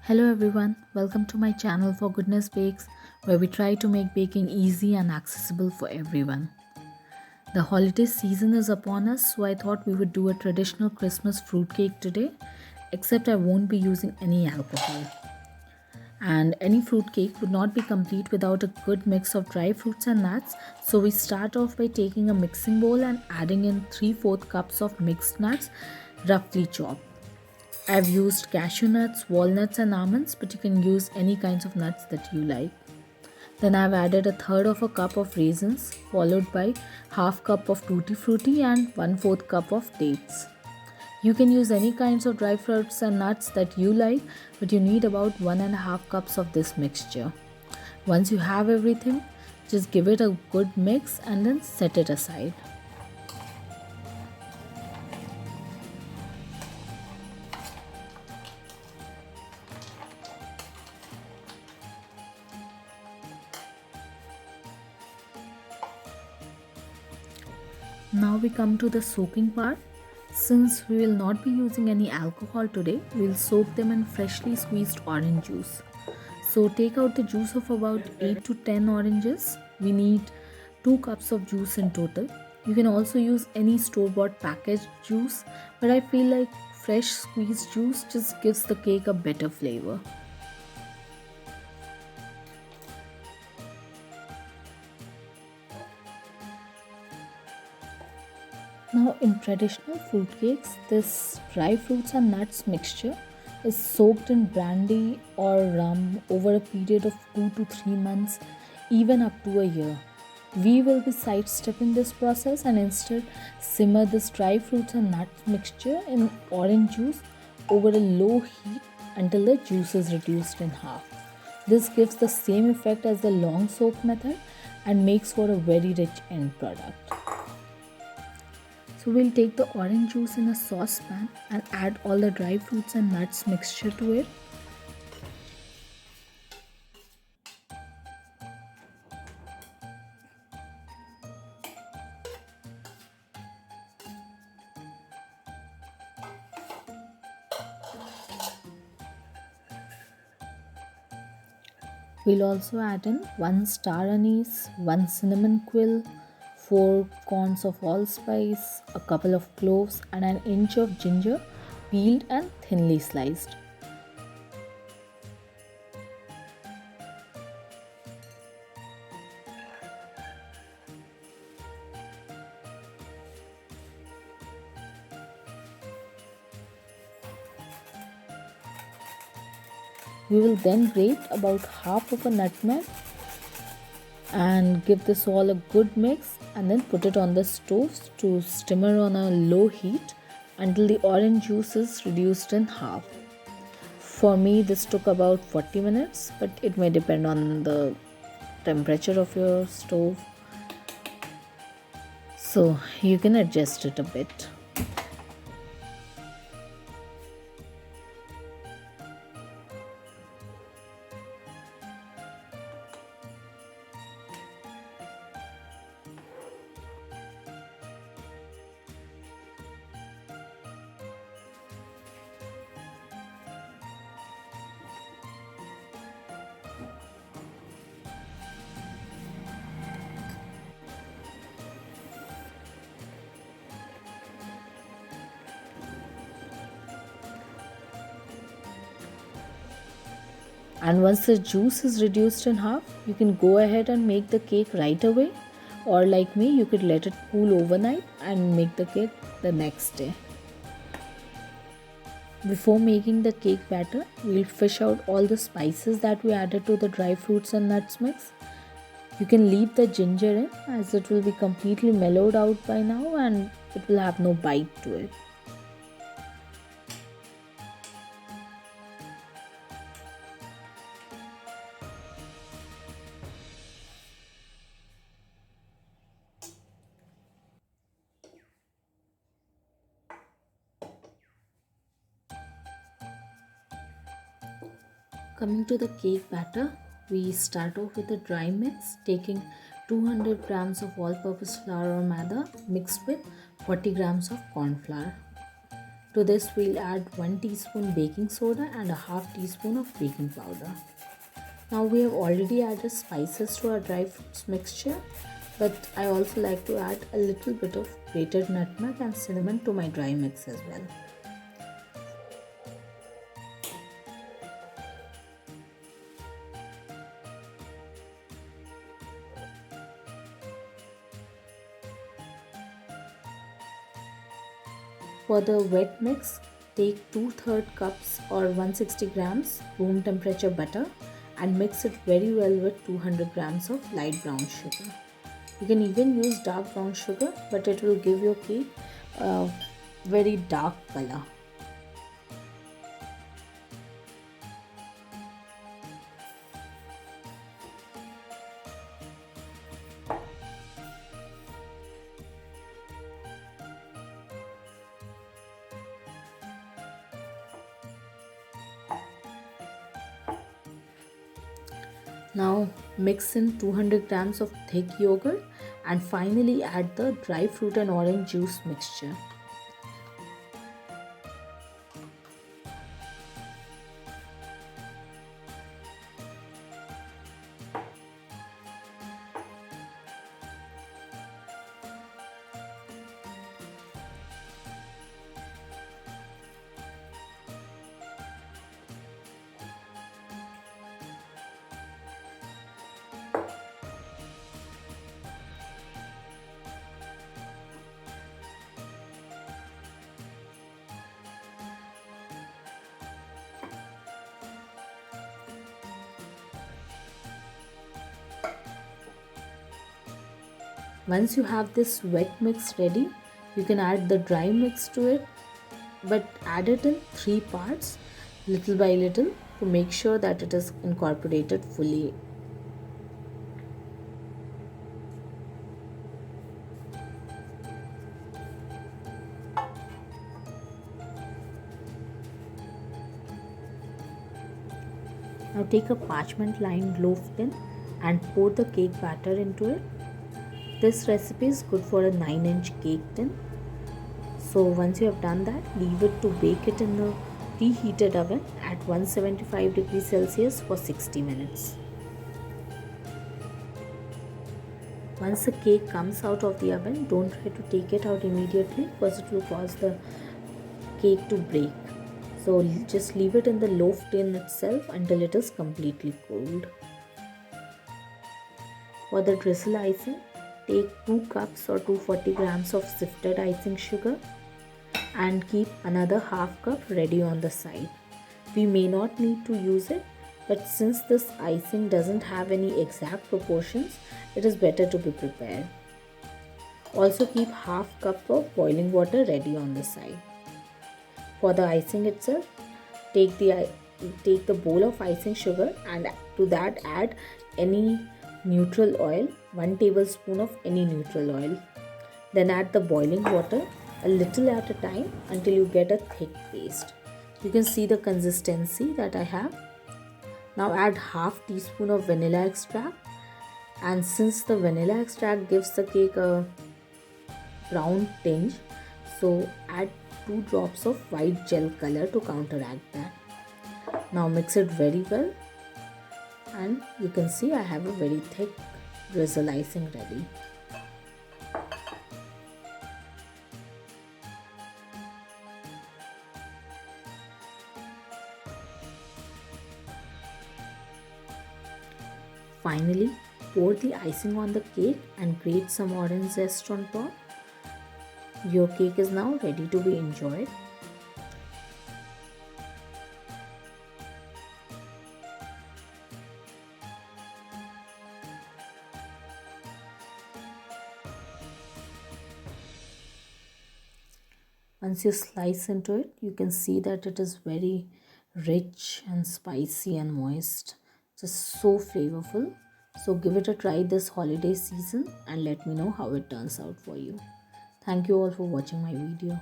Hello everyone, welcome to my channel for Goodness Bakes, where we try to make baking easy and accessible for everyone. The holiday season is upon us, so I thought we would do a traditional Christmas fruitcake today, except I won't be using any alcohol. And any fruitcake would not be complete without a good mix of dry fruits and nuts, so we start off by taking a mixing bowl and adding in 3/4 cups of mixed nuts, roughly chopped. I've used cashew nuts, walnuts, and almonds, but you can use any kinds of nuts that you like. Then I've added a third of a cup of raisins, followed by half cup of tutti frutti and 1/4 cup of dates. You can use any kinds of dry fruits and nuts that you like, but you need about 1.5 cups of this mixture. Once you have everything, just give it a good mix and then set it aside. Now we come to the soaking part. Since we will not be using any alcohol today, we'll soak them in freshly squeezed orange juice. So take out the juice of about 8 to 10 oranges. We need 2 cups of juice in total. You can also use any store-bought packaged juice, but I feel like fresh squeezed juice just gives the cake a better flavor. Now, in traditional fruitcakes, this dry fruits and nuts mixture is soaked in brandy or rum over a period of 2 to 3 months, even up to a year. We will be sidestepping this process and instead simmer this dry fruits and nuts mixture in orange juice over a low heat until the juice is reduced in half. This gives the same effect as the long soak method and makes for a very rich end product. So we'll take the orange juice in a saucepan and add all the dry fruits and nuts mixture to it. We'll also add in 1 star anise, 1 cinnamon quill, 4 corns of allspice, a couple of cloves, and an inch of ginger, peeled and thinly sliced. We will then grate about half of a nutmeg and give this all a good mix and then put it on the stove to simmer on a low heat until the orange juice is reduced in half. For me, this took about 40 minutes, but it may depend on the temperature of your stove, so you can adjust it a bit. And once the juice is reduced in half, you can go ahead and make the cake right away, or like me, you could let it cool overnight and make the cake the next day. Before making the cake batter, we'll fish out all the spices that we added to the dry fruits and nuts mix. You can leave the ginger in as it will be completely mellowed out by now and it will have no bite to it. Coming to the cake batter, we start off with a dry mix, taking 200 grams of all-purpose flour or maida mixed with 40 grams of corn flour. To this we'll add 1 teaspoon baking soda and a half teaspoon of baking powder. Now we have already added spices to our dry fruits mixture, but I also like to add a little bit of grated nutmeg and cinnamon to my dry mix as well. For the wet mix, take 2/3 cups or 160 grams room temperature butter and mix it very well with 200 grams of light brown sugar. You can even use dark brown sugar, but it will give your cake a very dark color. Now mix in 200 grams of thick yogurt and finally add the dry fruit and orange juice mixture. Once you have this wet mix ready, you can add the dry mix to it, but add it in 3 parts, little by little, to make sure that it is incorporated fully. Now take a parchment lined loaf tin and pour the cake batter into it. This recipe is good for a 9-inch cake tin. So once you have done that, leave it to bake it in the preheated oven at 175 degrees Celsius for 60 minutes. Once the cake comes out of the oven, don't try to take it out immediately because it will cause the cake to break. So just leave it in the loaf tin itself until it is completely cooled. For the drizzle icing, take 2 cups or 240 grams of sifted icing sugar and keep another half cup ready on the side. We may not need to use it, but since this icing doesn't have any exact proportions, it is better to be prepared. Also keep half cup of boiling water ready on the side. For the icing itself, take the bowl of icing sugar and to that add any neutral oil, 1 tablespoon of any neutral oil. Then add the boiling water a little at a time until you get a thick paste. You can see the consistency that I have. Now add half teaspoon of vanilla extract, and since the vanilla extract gives the cake a brown tinge, so add 2 drops of white gel color to counteract that. Now mix it very well, and you can see I have a very thick drizzle icing ready. Finally, pour the icing on the cake and grate some orange zest on top. Your cake is now ready to be enjoyed. Once you slice into it, you can see that it is very rich and spicy and moist. Just so flavorful. So give it a try this holiday season and let me know how it turns out for you. Thank you all for watching my video.